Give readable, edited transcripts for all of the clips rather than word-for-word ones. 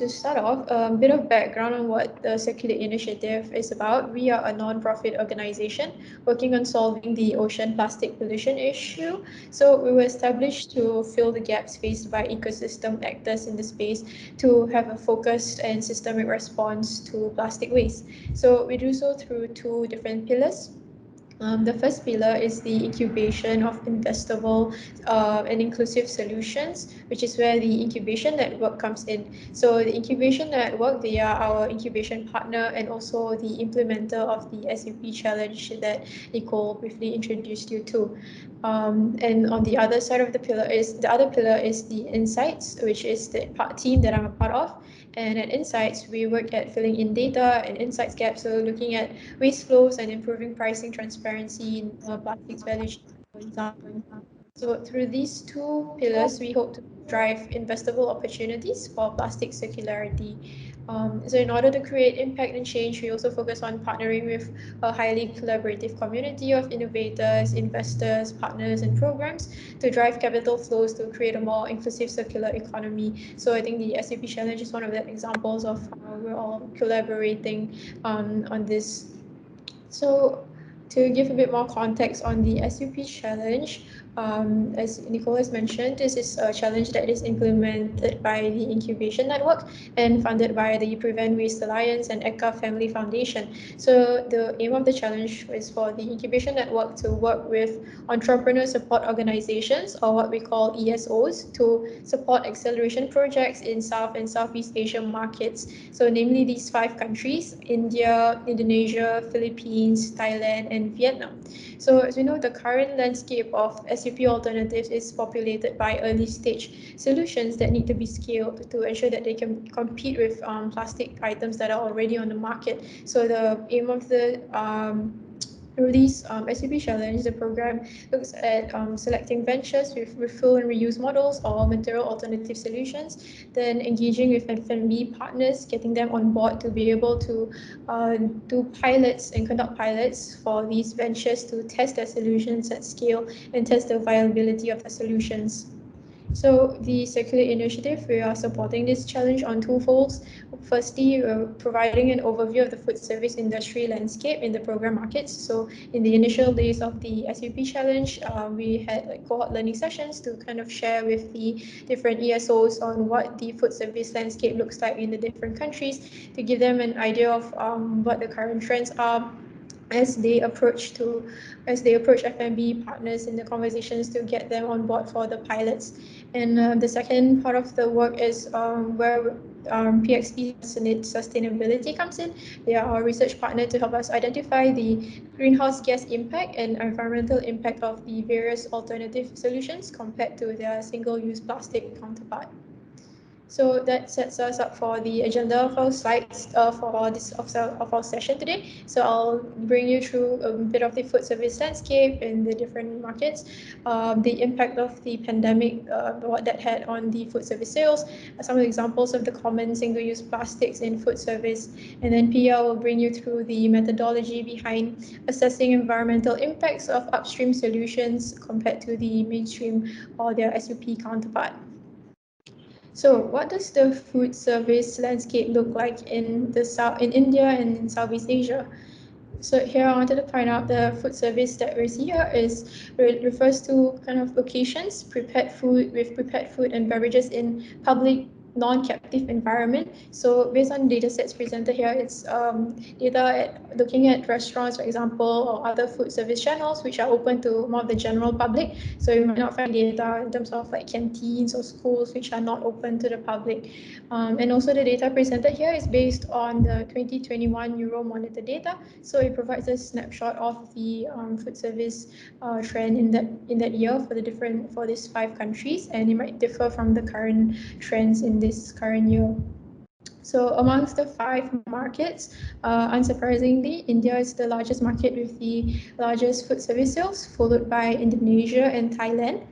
to start off, a bit of background on what the Circulate initiative is about. We are a non-profit organization working on solving the ocean plastic pollution issue. So we were established to fill the gaps faced by ecosystem actors in the space to have a focused and systemic response to plastic waste. So we do so through two different pillars. The first pillar is the incubation of investable and inclusive solutions, which is where the incubation network comes in. So the incubation network, they are our incubation partner and also the implementer of the SUP challenge that Nicole briefly introduced you to. And on the other side of the other pillar is the insights, which is the team that I'm a part of. And at Insights, we work at filling in data and insights gaps, so looking at waste flows and improving pricing transparency in plastics value chain, for example. So through these two pillars, we hope to drive investable opportunities for plastic circularity. So in order to create impact and change, we also focus on partnering with a highly collaborative community of innovators, investors, partners, and programs to drive capital flows to create a more inclusive circular economy. So I think the SAP Challenge is one of the examples of how we're all collaborating on this. So to give a bit more context on the SUP challenge, as Nicholas mentioned, this is a challenge that is implemented by the Incubation Network and funded by the Prevent Waste Alliance and ECA Family Foundation. So the aim of the challenge is for the Incubation Network to work with entrepreneur support organizations, or what we call ESOs, to support acceleration projects in South and Southeast Asia markets. So namely these 5 countries: India, Indonesia, Philippines, Thailand, and Vietnam. So as we know, the current landscape of SUP alternatives is populated by early stage solutions that need to be scaled to ensure that they can compete with plastic items that are already on the market. So the aim of the release SUP Challenge, the program looks at selecting ventures with refill and reuse models or material alternative solutions, then engaging with F&B partners, getting them on board to be able to do pilots and conduct pilots for these ventures to test their solutions at scale and test the viability of the solutions. So the Circulate initiative, we are supporting this challenge on two folds. Firstly, we're providing an overview of the food service industry landscape in the program markets. So in the initial days of the SUP challenge, we had cohort learning sessions to kind of share with the different ESOs on what the food service landscape looks like in the different countries, to give them an idea of what the current trends are as they approach F&B partners in the conversations to get them on board for the pilots. And the second part of the work is where PXP Sustainability comes in. They are our research partner to help us identify the greenhouse gas impact and environmental impact of the various alternative solutions compared to their single-use plastic counterpart. So that sets us up for the agenda of our slides for this of our session today. So I'll bring you through a bit of the food service landscape in the different markets, the impact of the pandemic, what that had on the food service sales, some of the examples of the common single-use plastics in food service, and then Pia will bring you through the methodology behind assessing environmental impacts of upstream solutions compared to the mainstream or their SUP counterpart. So what does the food service landscape look like in India and in Southeast Asia? So here I wanted to point out the food service that we see here refers to kind of locations, prepared food and beverages in public non-captive environment. So based on data sets presented here, it's looking at restaurants, for example, or other food service channels which are open to more of the general public. So you might not find data in terms of like canteens or schools which are not open to the public. And also the data presented here is based on the 2021 Euromonitor data. So it provides a snapshot of the food service trend in that year for these 5 countries, and it might differ from the current trends in this current year. So amongst the 5 markets, unsurprisingly, India is the largest market with the largest food service sales, followed by Indonesia and Thailand.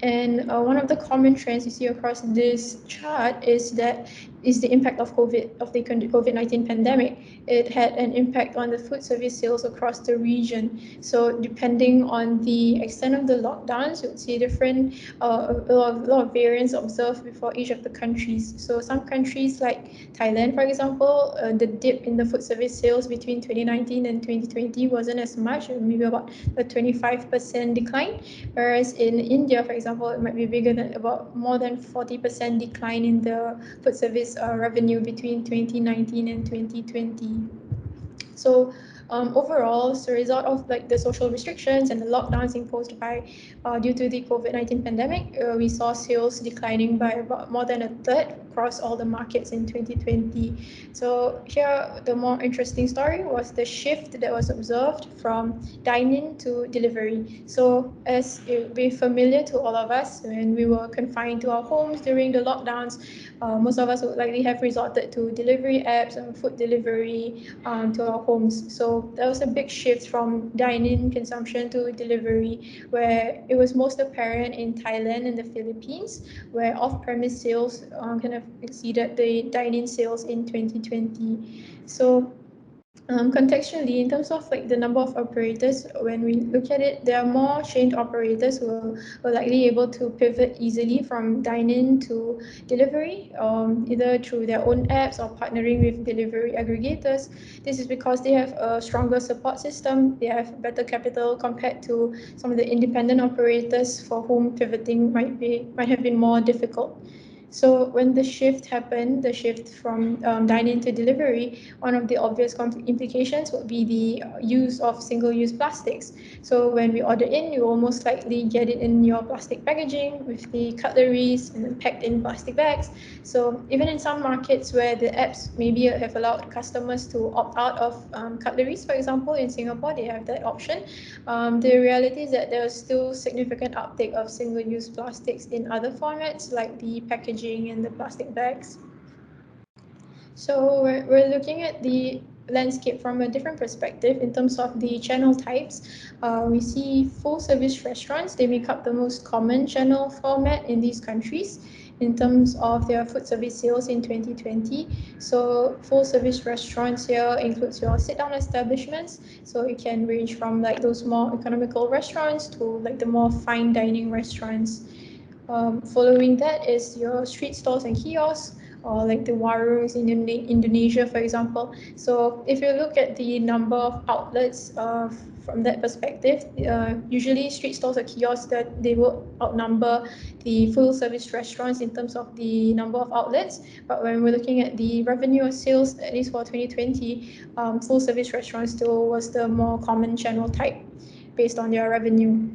And one of the common trends you see across this chart is that is the impact of COVID-19 pandemic. It had an impact on the food service sales across the region. So depending on the extent of the lockdowns, you would see different a lot of variants observed before each of the countries. So some countries like Thailand, for example, the dip in the food service sales between 2019 and 2020 wasn't as much, maybe about a 25% decline. Whereas in India, for example, it might be bigger than about more than 40% decline in the food service revenue between 2019 and 2020. So overall, as a result of like the social restrictions and the lockdowns imposed by due to the COVID-19 pandemic, we saw sales declining by about more than a third across all the markets in 2020. So here, the more interesting story was the shift that was observed from dine-in to delivery. So as it will be familiar to all of us, when we were confined to our homes during the lockdowns, most of us would likely have resorted to delivery apps and food delivery to our homes. So there was a big shift from dine-in consumption to delivery, where it was most apparent in Thailand and the Philippines, where off-premise sales kind of exceeded the dine-in sales in 2020. So contextually, in terms of like the number of operators, when we look at it, there are more chained operators who are likely able to pivot easily from dine-in to delivery, either through their own apps or partnering with delivery aggregators. This is because they have a stronger support system, they have better capital compared to some of the independent operators for whom pivoting might have been more difficult. So when the shift happened, the shift from dine-in to delivery, one of the obvious implications would be the use of single-use plastics. So when we order in, you will most likely get it in your plastic packaging with the cutleries and then packed in plastic bags. So even in some markets where the apps maybe have allowed customers to opt out of cutleries, for example, in Singapore, they have that option. The reality is that there is still significant uptake of single-use plastics in other formats like the packaging and the plastic bags. So we're looking at the landscape from a different perspective in terms of the channel types. We see full service restaurants, they make up the most common channel format in these countries in terms of their food service sales in 2020. So full service restaurants here includes your sit down establishments. So it can range from like those more economical restaurants to like the more fine dining restaurants. Following that is your street stalls and kiosks, or like the warungs in Indonesia, for example. So if you look at the number of outlets from that perspective, usually street stalls or kiosks that they will outnumber the full service restaurants in terms of the number of outlets. But when we're looking at the revenue or sales, at least for 2020, full service restaurants still was the more common channel type based on their revenue.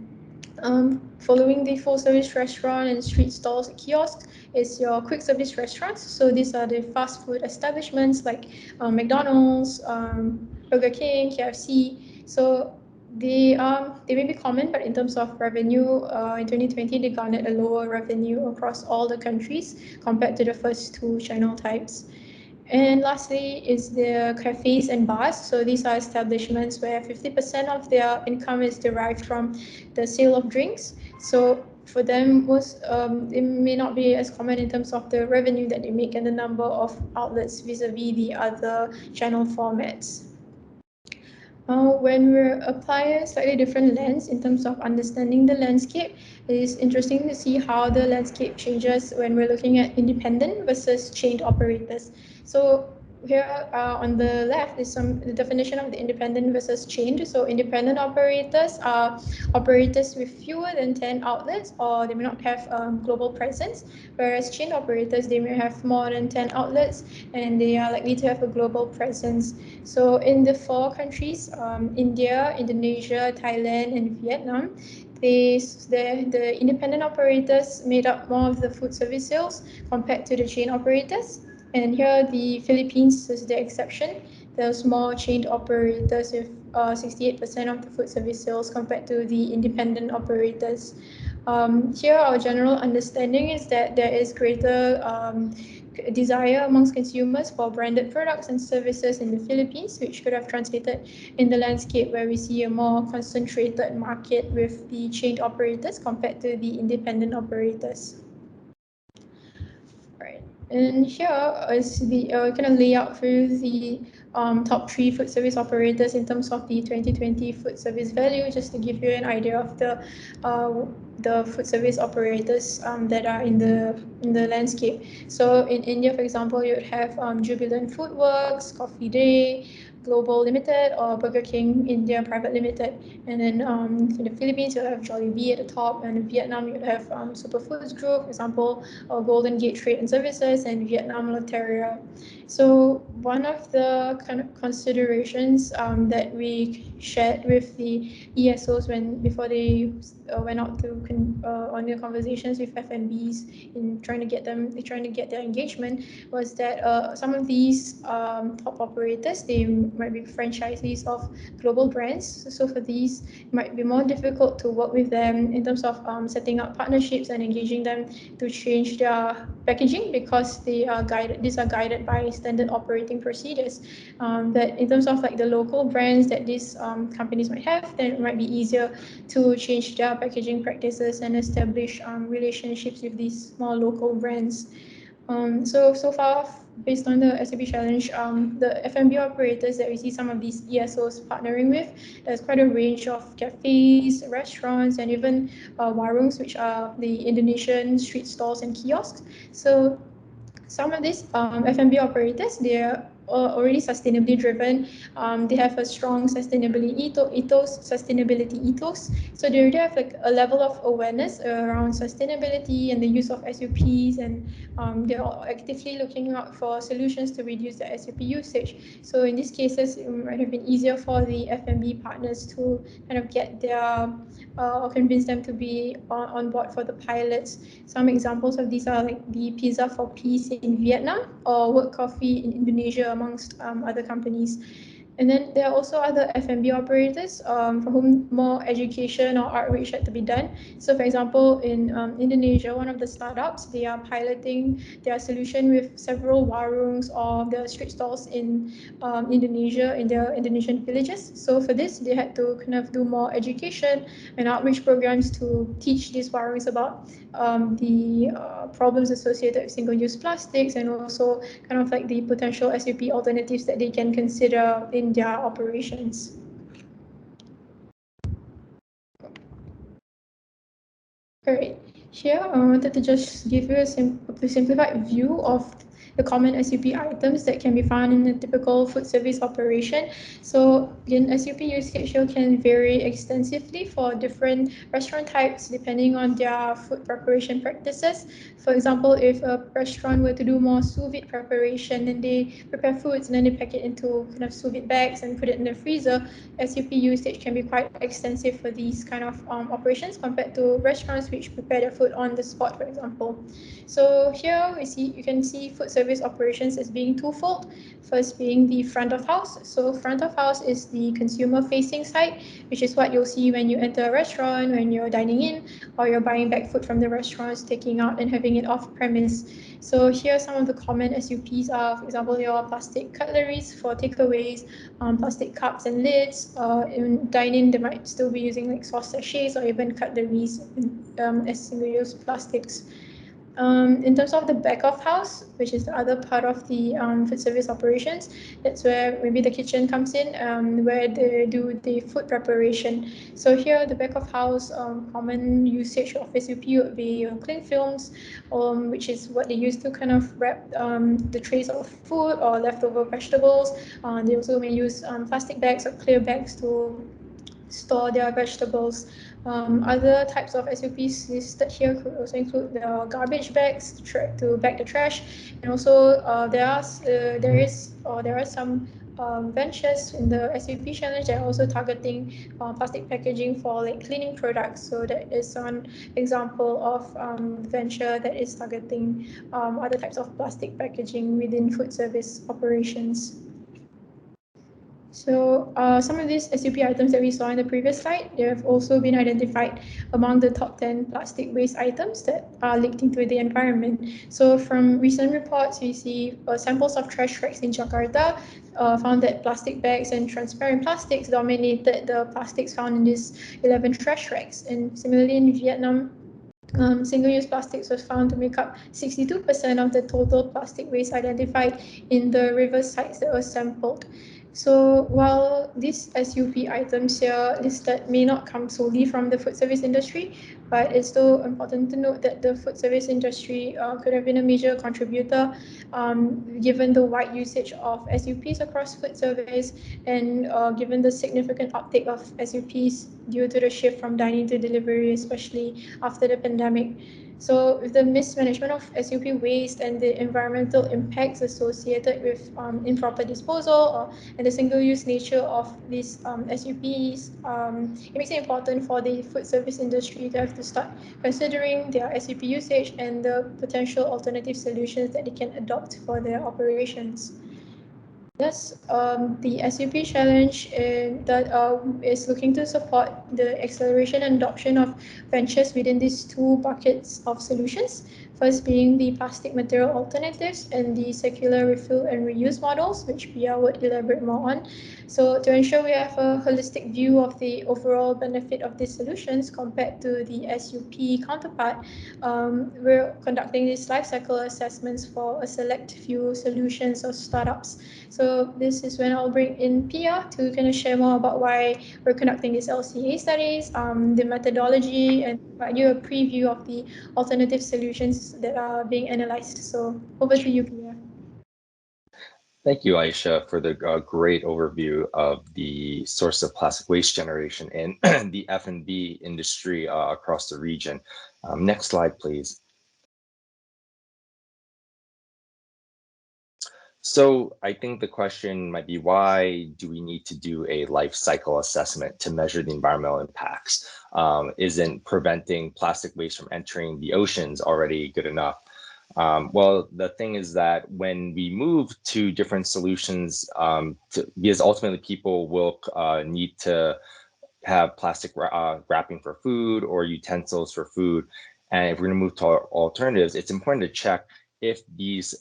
Following the full service restaurant and street stalls, kiosks is your quick service restaurants. So these are the fast food establishments like McDonald's, Burger King, KFC. So they may be common, but in terms of revenue, in 2020 they garnered a lower revenue across all the countries compared to the first two channel types. And lastly is the cafes and bars. So these are establishments where 50% of their income is derived from the sale of drinks. So for them, it may not be as common in terms of the revenue that they make and the number of outlets vis-a-vis the other channel formats. When we apply a slightly different lens in terms of understanding the landscape, it is interesting to see how the landscape changes when we're looking at independent versus chained operators. So here on the left is the definition of the independent versus chained. So independent operators are operators with fewer than 10 outlets, or they may not have global presence, whereas chained operators, they may have more than 10 outlets and they are likely to have a global presence. So in the four countries, India, Indonesia, Thailand, and Vietnam, the independent operators made up more of the food service sales compared to the chain operators. And here the Philippines is the exception. There's more chained operators with 68% of the food service sales compared to the independent operators. Here, our general understanding is that there is greater desire amongst consumers for branded products and services in the Philippines, which could have translated in the landscape where we see a more concentrated market with the chained operators compared to the independent operators. Right. And here is the kind of layout for the top three food service operators in terms of the 2020 food service value, just to give you an idea of the food service operators that are in the landscape. So in India, for example, you would have Jubilant Foodworks, Coffee Day, Global Limited, or Burger King India Private Limited. And then in the Philippines, you'll have Jollibee at the top, and in Vietnam, you'd have Superfoods Group, for example, Golden Gate Trade and Services, and Vietnam Lotteria. So one of the kind of considerations that we shared with the ESOs when before they went out to on their conversations with FNBs in trying to get their engagement was that some of these top operators, they might be franchisees of global brands. So for these, it might be more difficult to work with them in terms of setting up partnerships and engaging them to change their packaging, because these are guided by standard operating procedures. But in terms of like the local brands that these companies might have, then it might be easier to change their packaging practices and establish relationships with these small local brands. So far, based on the SAP challenge, the F&B operators that we see some of these ESOs partnering with, there's quite a range of cafes, restaurants, and even warungs, which are the Indonesian street stalls and kiosks. So some of these F&B operators, they're already sustainably driven. They have a strong sustainability ethos. So they already have like a level of awareness around sustainability and the use of SUPs, and they're actively looking out for solutions to reduce the SUP usage. So in these cases, it might have been easier for the F&B partners to kind of get their or convince them to be on board for the pilots. Some examples of these are like the Pizza for Peace in Vietnam or Work Coffee in Indonesia, amongst other companies. And then there are also other F&B operators for whom more education or outreach had to be done. So, for example, in Indonesia, one of the startups, they are piloting their solution with several warungs or the street stalls in Indonesia, in their Indonesian villages. So, for this, they had to kind of do more education and outreach programs to teach these warungs about the problems associated with single-use plastics, and also kind of like the potential SUP alternatives that they can consider in their operations. Alright, here I wanted to just give you a simplified view of the common SUP items that can be found in a typical food service operation. So again, SUP usage here can vary extensively for different restaurant types depending on their food preparation practices. For example, if a restaurant were to do more sous vide preparation, and they prepare foods and then they pack it into kind of sous vide bags and put it in the freezer, SUP usage can be quite extensive for these kind of operations compared to restaurants which prepare their food on the spot, for example. So here you can see food service operations as being twofold. First being the front of house. So front of house is the consumer facing side, which is what you'll see when you enter a restaurant, when you're dining in, or you're buying back food from the restaurants, taking out and having it off premise. So here some of the common SUPs are, for example, your plastic cutleries for takeaways, plastic cups and lids. In dining, they might still be using like sauce sachets or even cutleries as single-use plastics. In terms of the back of house, which is the other part of the food service operations, that's where maybe the kitchen comes in, where they do the food preparation. So here, the back of house common usage of SUP would be cling films, which is what they use to kind of wrap the trays of food or leftover vegetables. They also may use plastic bags or clear bags to store their vegetables. Other types of SUPs listed here could also include the garbage bags to bag the trash, and also there are some ventures in the SUP challenge that are also targeting plastic packaging for like cleaning products. So that is one example of venture that is targeting other types of plastic packaging within food service operations. So some of these SUP items that we saw in the previous slide, they have also been identified among the top 10 plastic waste items that are leaked into the environment. So from recent reports, we see samples of trash racks in Jakarta found that plastic bags and transparent plastics dominated the plastics found in these 11 trash racks. And similarly in Vietnam, Single-use plastics was found to make up 62% of the total plastic waste identified in the river sites that were sampled. So while these SUP items here listed may not come solely from the food service industry, but it's still important to note that the food service industry could have been a major contributor given the wide usage of SUPs across food service and given the significant uptake of SUPs due to the shift from dining to delivery, especially after the pandemic. So, with the mismanagement of SUP waste and the environmental impacts associated with improper disposal and the single-use nature of these SUPs, it makes it important for the food service industry to have to start considering their SUP usage and the potential alternative solutions that they can adopt for their operations. Yes, the SUP challenge that is looking to support the acceleration and adoption of ventures within these two buckets of solutions. First being the plastic material alternatives and the circular refill and reuse models, which Pia would elaborate more on. So to ensure we have a holistic view of the overall benefit of these solutions compared to the SUP counterpart, we're conducting these life cycle assessments for a select few solutions or startups. So this is when I'll bring in Pia to kind of share more about why we're conducting these LCA studies, the methodology, and provide you a preview of the alternative solutions that are being analyzed. So over to you, Pia. Thank you, Aisha, for the great overview of the source of plastic waste generation in the F&B industry across the region. Next slide, please. So I think the question might be, why do we need to do a life cycle assessment to measure the environmental impacts? Isn't preventing plastic waste from entering the oceans already good enough? Well, the thing is that when we move to different solutions, because ultimately people will need to have plastic wrapping for food or utensils for food. And if we're going to move to alternatives, it's important to check if these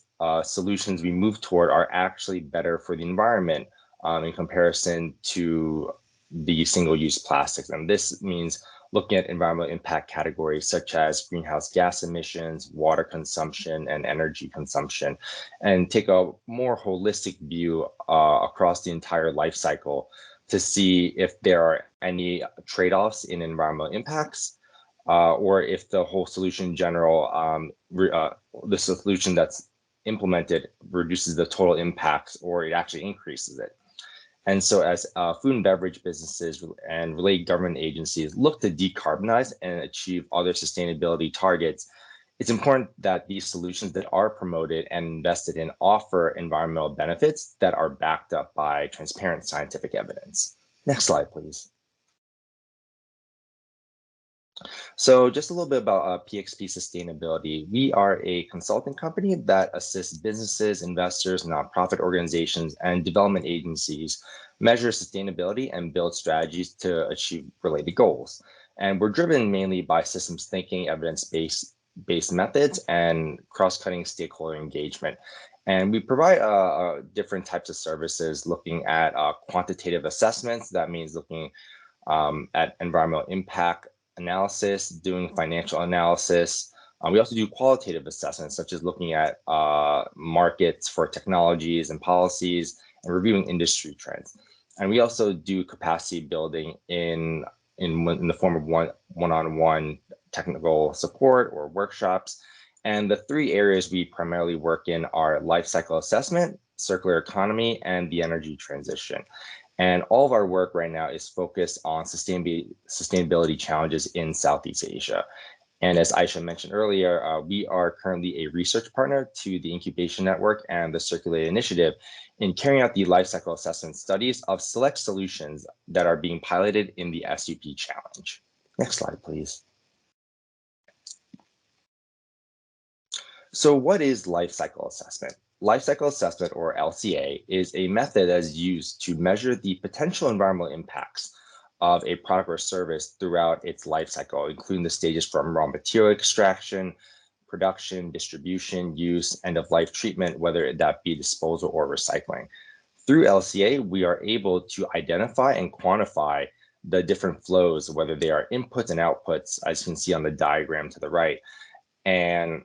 solutions we move toward are actually better for the environment in comparison to the single-use plastics. And this means looking at environmental impact categories such as greenhouse gas emissions, water consumption, and energy consumption, and take a more holistic view across the entire life cycle to see if there are any trade-offs in environmental impacts, or if the whole solution in general, the solution that's implemented reduces the total impacts or it actually increases it. And so as food and beverage businesses and related government agencies look to decarbonize and achieve other sustainability targets, it's important that these solutions that are promoted and invested in offer environmental benefits that are backed up by transparent scientific evidence. Next slide, please. So just a little bit about PXP Sustainability. We are a consulting company that assists businesses, investors, nonprofit organizations, and development agencies measure sustainability and build strategies to achieve related goals. And we're driven mainly by systems thinking, evidence-based methods, and cross-cutting stakeholder engagement. And we provide different types of services looking at quantitative assessments. That means looking at environmental impact analysis, doing financial analysis. We also do qualitative assessments, such as looking at markets for technologies and policies and reviewing industry trends. And we also do capacity building in the form of one-on-one technical support or workshops. And the three areas we primarily work in are life cycle assessment, circular economy, and the energy transition. And all of our work right now is focused on sustainability challenges in Southeast Asia. And as Aisha mentioned earlier, we are currently a research partner to the Incubation Network and the Circulate initiative in carrying out the life cycle assessment studies of select solutions that are being piloted in the SUP challenge. Next slide, please. So what is life cycle assessment? Life cycle assessment, or LCA, is a method that is used to measure the potential environmental impacts of a product or service throughout its life cycle, including the stages from raw material extraction, production, distribution, use, end-of-life treatment, whether that be disposal or recycling. Through LCA, we are able to identify and quantify the different flows, whether they are inputs and outputs, as you can see on the diagram to the right, and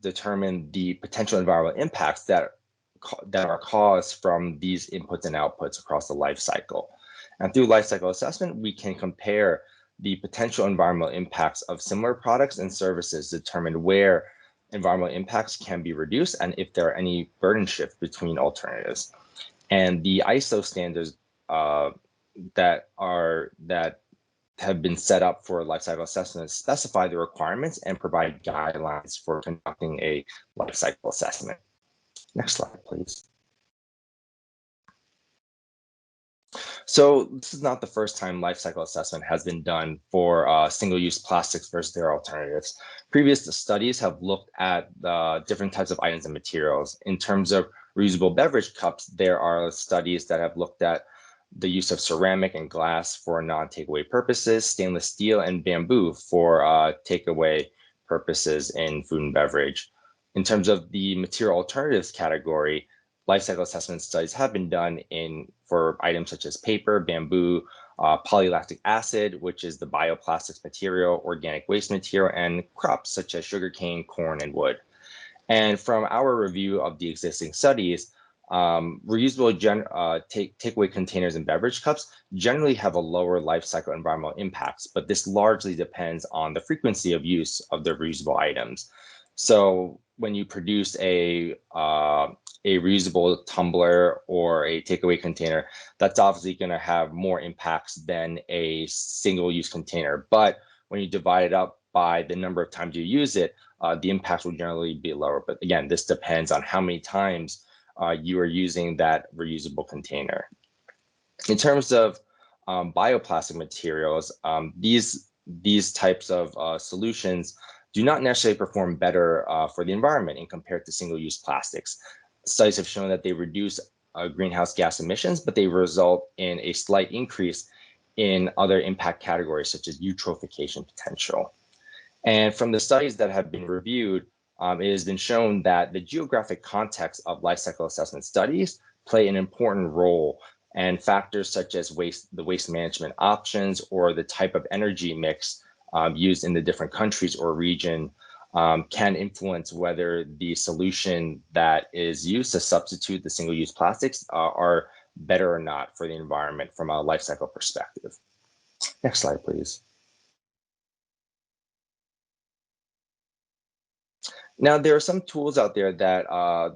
determine the potential environmental impacts that are caused from these inputs and outputs across the life cycle. And through life cycle assessment, we can compare the potential environmental impacts of similar products and services to determine where environmental impacts can be reduced and if there are any burden shift between alternatives. And the ISO standards that have been set up for life cycle assessment specify the requirements and provide guidelines for conducting a life cycle assessment. Next slide, please. So this is not the first time life cycle assessment has been done for single-use plastics versus their alternatives. Previous studies have looked at different types of items and materials. In terms of reusable beverage cups, there are studies that have looked at the use of ceramic and glass for non-takeaway purposes, stainless steel and bamboo for takeaway purposes in food and beverage. In terms of the material alternatives category, life cycle assessment studies have been done for items such as paper, bamboo, polylactic acid, which is the bioplastics material, organic waste material, and crops such as sugarcane, corn, and wood. And from our review of the existing studies, reusable takeaway containers and beverage cups generally have a lower life cycle environmental impacts, but this largely depends on the frequency of use of the reusable items. So when you produce a reusable tumbler or a takeaway container, that's obviously going to have more impacts than a single-use container. But when you divide it up by the number of times you use it, the impacts will generally be lower. But again, this depends on how many times you are using that reusable container. In terms of bioplastic materials, these types of solutions do not necessarily perform better for the environment in compared to single-use plastics. Studies have shown that they reduce greenhouse gas emissions, but they result in a slight increase in other impact categories such as eutrophication potential. And from the studies that have been reviewed, it has been shown that the geographic context of life cycle assessment studies play an important role, and factors such as the waste management options or the type of energy mix used in the different countries or region can influence whether the solution that is used to substitute the single-use plastics are better or not for the environment from a life cycle perspective. Next slide, please. Now, there are some tools out there that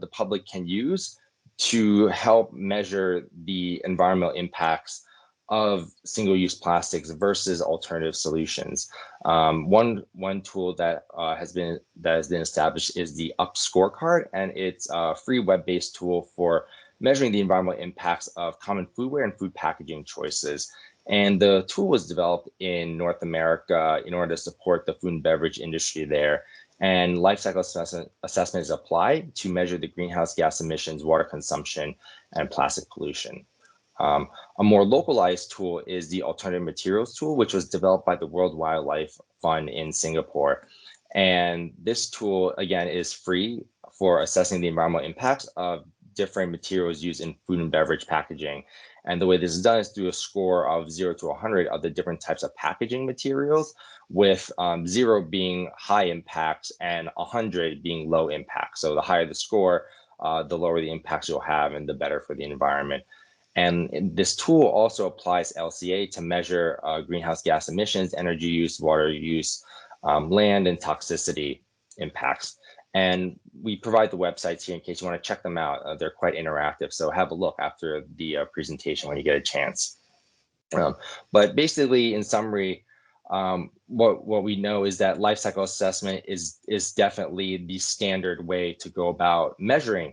the public can use to help measure the environmental impacts of single-use plastics versus alternative solutions. One tool that has been established is the UP scorecard, and it's a free web-based tool for measuring the environmental impacts of common foodware and food packaging choices. And the tool was developed in North America in order to support the food and beverage industry there. And life cycle assessment is applied to measure the greenhouse gas emissions, water consumption, and plastic pollution. A more localized tool is the alternative materials tool, which was developed by the World Wildlife Fund in Singapore. And this tool, again, is free for assessing the environmental impacts of different materials used in food and beverage packaging. And the way this is done is through a score of 0 to 100 of the different types of packaging materials, with 0 being high impacts and 100 being low impact. So the higher the score, the lower the impacts you'll have and the better for the environment. And this tool also applies LCA to measure greenhouse gas emissions, energy use, water use, land, and toxicity impacts. And we provide the websites here in case you want to check them out. They're quite interactive, so have a look after the presentation when you get a chance. But basically, in summary, what we know is that life cycle assessment is definitely the standard way to go about measuring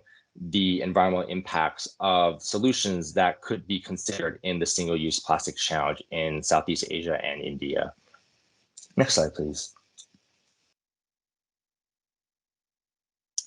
the environmental impacts of solutions that could be considered in the single-use plastics challenge in Southeast Asia and India. Next slide, please.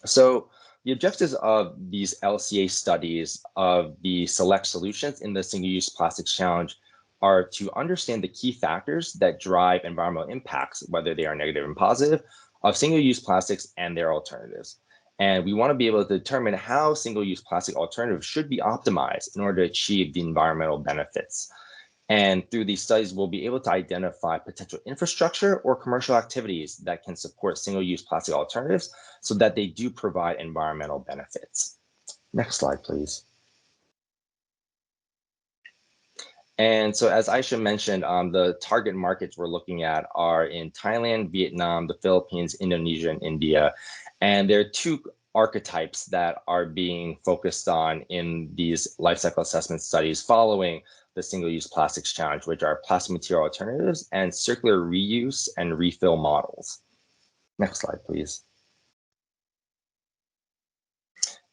So the objectives of these LCA studies of the select solutions in the single-use plastics challenge are to understand the key factors that drive environmental impacts, whether they are negative and positive, of single-use plastics and their alternatives. And we want to be able to determine how single-use plastic alternatives should be optimized in order to achieve the environmental benefits. And through these studies, we'll be able to identify potential infrastructure or commercial activities that can support single-use plastic alternatives so that they do provide environmental benefits. Next slide, please. And so as Aisha mentioned, the target markets we're looking at are in Thailand, Vietnam, the Philippines, Indonesia, and India. And there are two archetypes that are being focused on in these life cycle assessment studies following the single-use plastics challenge, which are plastic material alternatives and circular reuse and refill models. Next slide, please.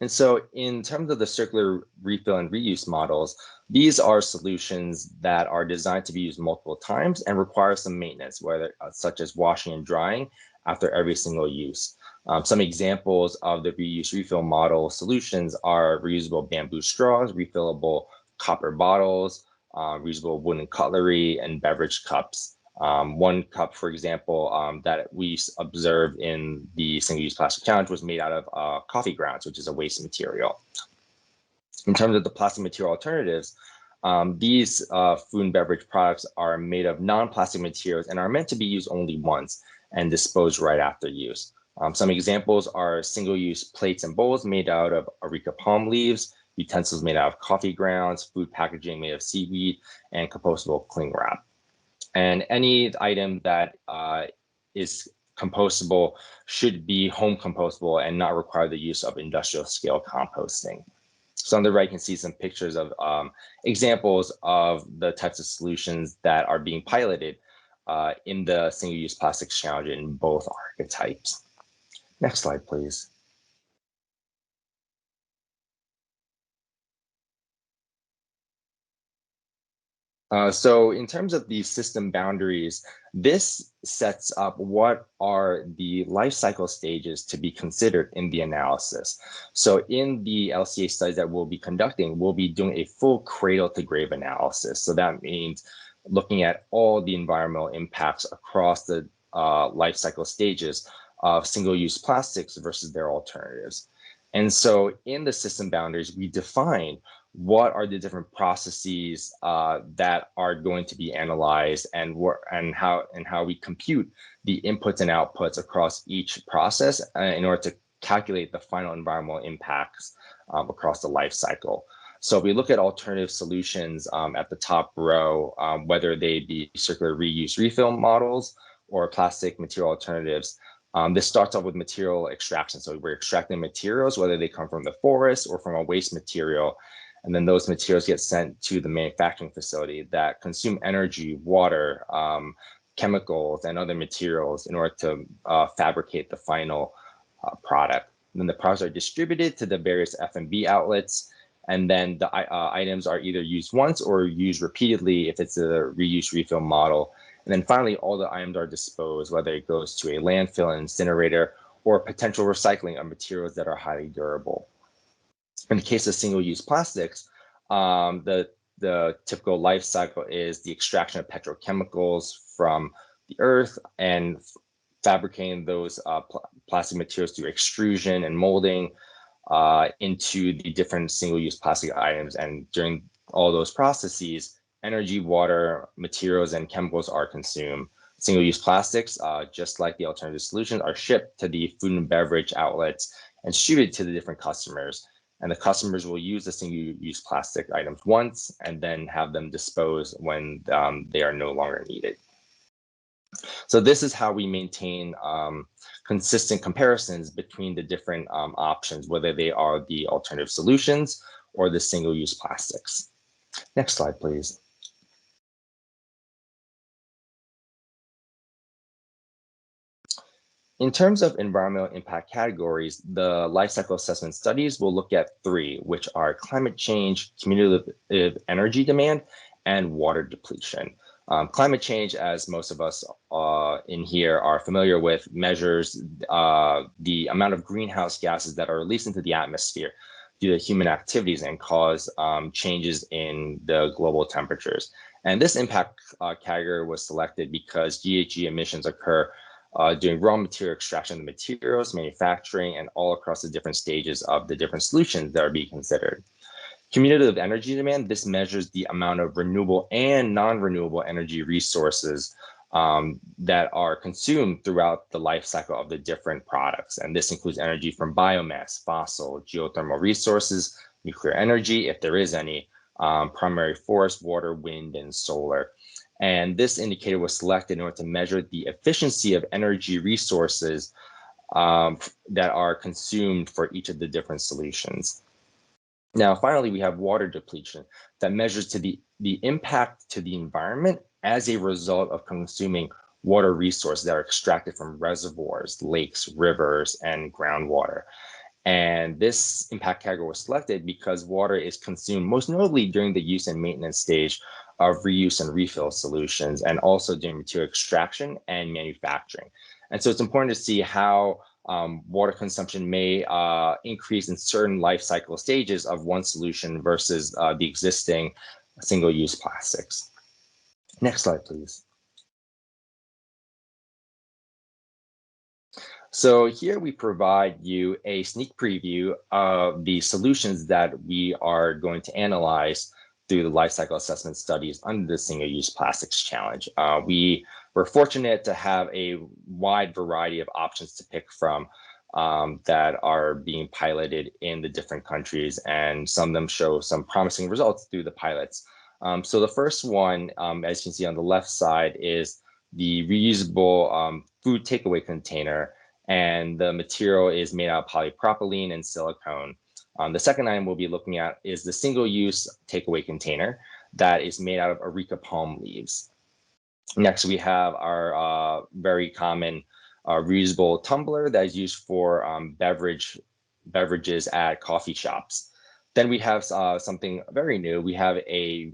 And so in terms of the circular refill and reuse models, these are solutions that are designed to be used multiple times and require some maintenance, whether such as washing and drying after every single use. Some examples of the reuse refill model solutions are reusable bamboo straws, refillable copper bottles, reusable wooden cutlery, and beverage cups. One cup, for example, that we observed in the single-use plastic challenge was made out of coffee grounds, which is a waste material. In terms of the plastic material alternatives, these food and beverage products are made of non-plastic materials and are meant to be used only once and disposed right after use. Some examples are single-use plates and bowls made out of areca palm leaves, utensils made out of coffee grounds, food packaging made of seaweed, and compostable cling wrap. And any item that is compostable should be home compostable and not require the use of industrial scale composting. So on the right, you can see some pictures of examples of the types of solutions that are being piloted in the single-use plastics challenge in both archetypes. Next slide, please. So in terms of the system boundaries, this sets up what are the life cycle stages to be considered in the analysis. So in the LCA studies that we'll be conducting, we'll be doing a full cradle to grave analysis. So that means looking at all the environmental impacts across the life cycle stages of single-use plastics versus their alternatives. And so in the system boundaries, we define what are the different processes that are going to be analyzed and how we compute the inputs and outputs across each process in order to calculate the final environmental impacts across the life cycle. So we look at alternative solutions at the top row, whether they be circular reuse refill models or plastic material alternatives. This starts off with material extraction. So we're extracting materials, whether they come from the forest or from a waste material. And then those materials get sent to the manufacturing facility that consume energy, water, chemicals, and other materials in order to fabricate the final product. And then the products are distributed to the various F&B outlets. And then the items are either used once or used repeatedly if it's a reuse refill model. And then finally, all the items are disposed, whether it goes to a landfill, an incinerator, or potential recycling of materials that are highly durable. In the case of single-use plastics, the typical life cycle is the extraction of petrochemicals from the earth and fabricating those plastic materials through extrusion and molding into the different single-use plastic items. And during all those processes, energy, water, materials, and chemicals are consumed. Single-use plastics, just like the alternative solutions, are shipped to the food and beverage outlets and distributed to the different customers. And the customers will use the single-use plastic items once and then have them disposed when they are no longer needed. So this is how we maintain consistent comparisons between the different options, whether they are the alternative solutions or the single-use plastics. Next slide, please. In terms of environmental impact categories, the life cycle assessment studies will look at three, which are climate change, cumulative energy demand, and water depletion. Climate change, as most of us in here are familiar with, measures the amount of greenhouse gases that are released into the atmosphere due to human activities and cause changes in the global temperatures. And this impact category was selected because GHG emissions occur during raw material extraction of the materials, manufacturing, and all across the different stages of the different solutions that are being considered. Cumulative energy demand, this measures the amount of renewable and non-renewable energy resources that are consumed throughout the life cycle of the different products. And this includes energy from biomass, fossil, geothermal resources, nuclear energy, if there is any, primary forest, water, wind, and solar. And this indicator was selected in order to measure the efficiency of energy resources that are consumed for each of the different solutions. Now, finally, we have water depletion that measures the impact to the environment as a result of consuming water resources that are extracted from reservoirs, lakes, rivers, and groundwater. And this impact category was selected because water is consumed most notably during the use and maintenance stage of reuse and refill solutions, and also during material extraction and manufacturing. And so it's important to see how water consumption may increase in certain life cycle stages of one solution versus the existing single-use plastics. Next slide, please. So here we provide you a sneak preview of the solutions that we are going to analyze through the life cycle assessment studies under the single-use plastics challenge. We were fortunate to have a wide variety of options to pick from that are being piloted in the different countries, and some of them show some promising results through the pilots. So the first one, as you can see on the left side, is the reusable food takeaway container, and the material is made out of polypropylene and silicone. The second item we'll be looking at is the single-use takeaway container that is made out of areca palm leaves. Next, we have our very common reusable tumbler that is used for beverages at coffee shops. Then we have something very new. We have a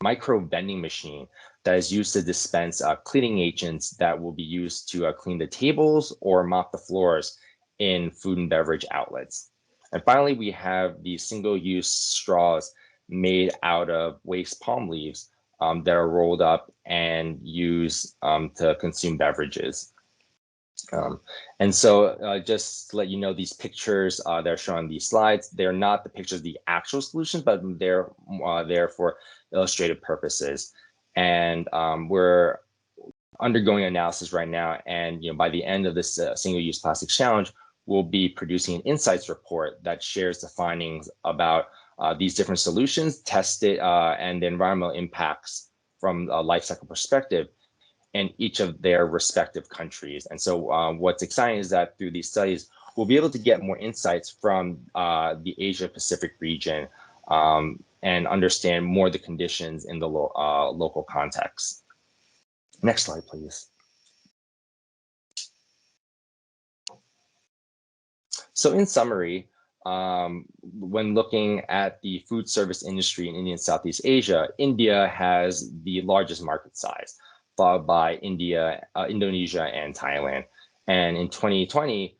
micro vending machine that is used to dispense cleaning agents that will be used to clean the tables or mop the floors in food and beverage outlets. And finally, we have the single-use straws made out of waste palm leaves that are rolled up and used to consume beverages. And so just to let you know, these pictures that are shown on these slides, they're not the pictures of the actual solutions, but they're there for illustrative purposes. And we're undergoing analysis right now. And by the end of this single-use plastics challenge, we'll be producing an insights report that shares the findings about these different solutions tested and the environmental impacts from a life cycle perspective in each of their respective countries. And so what's exciting is that through these studies, we'll be able to get more insights from the Asia Pacific region and understand more the conditions in the local context. Next slide, please. So in summary, when looking at the food service industry in India and Southeast Asia, India has the largest market size, followed by Indonesia, and Thailand. And in 2020,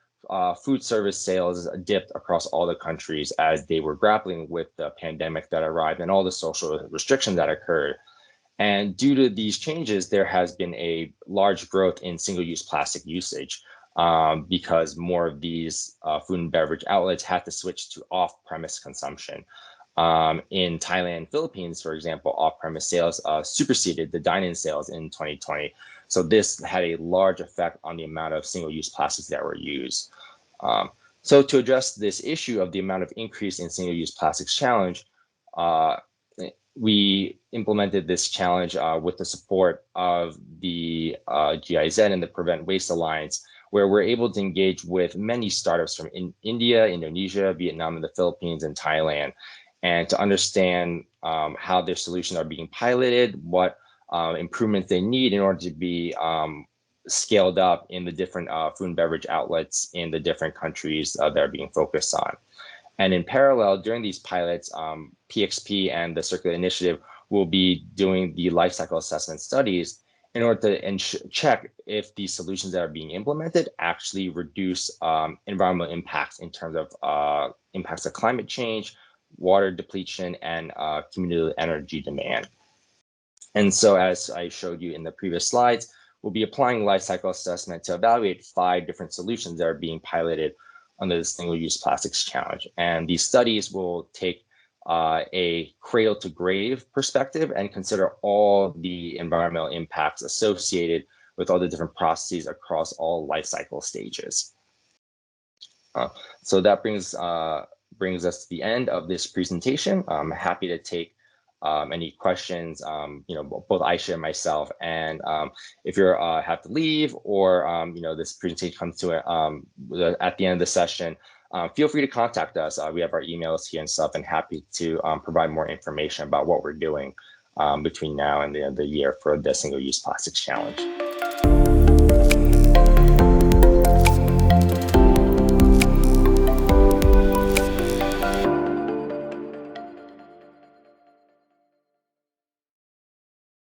food service sales dipped across all the countries as they were grappling with the pandemic that arrived and all the social restrictions that occurred. And due to these changes, there has been a large growth in single-use plastic usage because more of these food and beverage outlets had to switch to off-premise consumption. In Thailand and Philippines, for example, off-premise sales superseded the dine-in sales in 2020. So this had a large effect on the amount of single-use plastics that were used. So to address this issue of the amount of increase in single-use plastics challenge, we implemented this challenge with the support of the GIZ and the Prevent Waste Alliance, where we're able to engage with many startups from India, Indonesia, Vietnam, and the Philippines, and Thailand, and to understand how their solutions are being piloted, what improvements they need in order to be scaled up in the different food and beverage outlets in the different countries that are being focused on. And in parallel, during these pilots, PXP and the Circulate initiative will be doing the life cycle assessment studies in order to check if these solutions that are being implemented actually reduce environmental impacts in terms of impacts of climate change, water depletion, and cumulative energy demand. And so as I showed you in the previous slides, we'll be applying life cycle assessment to evaluate 5 different solutions that are being piloted under the single-use plastics challenge. And these studies will take a cradle to grave perspective and consider all the environmental impacts associated with all the different processes across all life cycle stages. So that brings us to the end of this presentation. I'm happy to take any questions, both Aisha and myself. And if you have to leave, or this presentation comes to it at the end of the session, feel free to contact us. We have our emails here and stuff, and happy to provide more information about what we're doing between now and the end of the year for the Single-Use Plastics Challenge.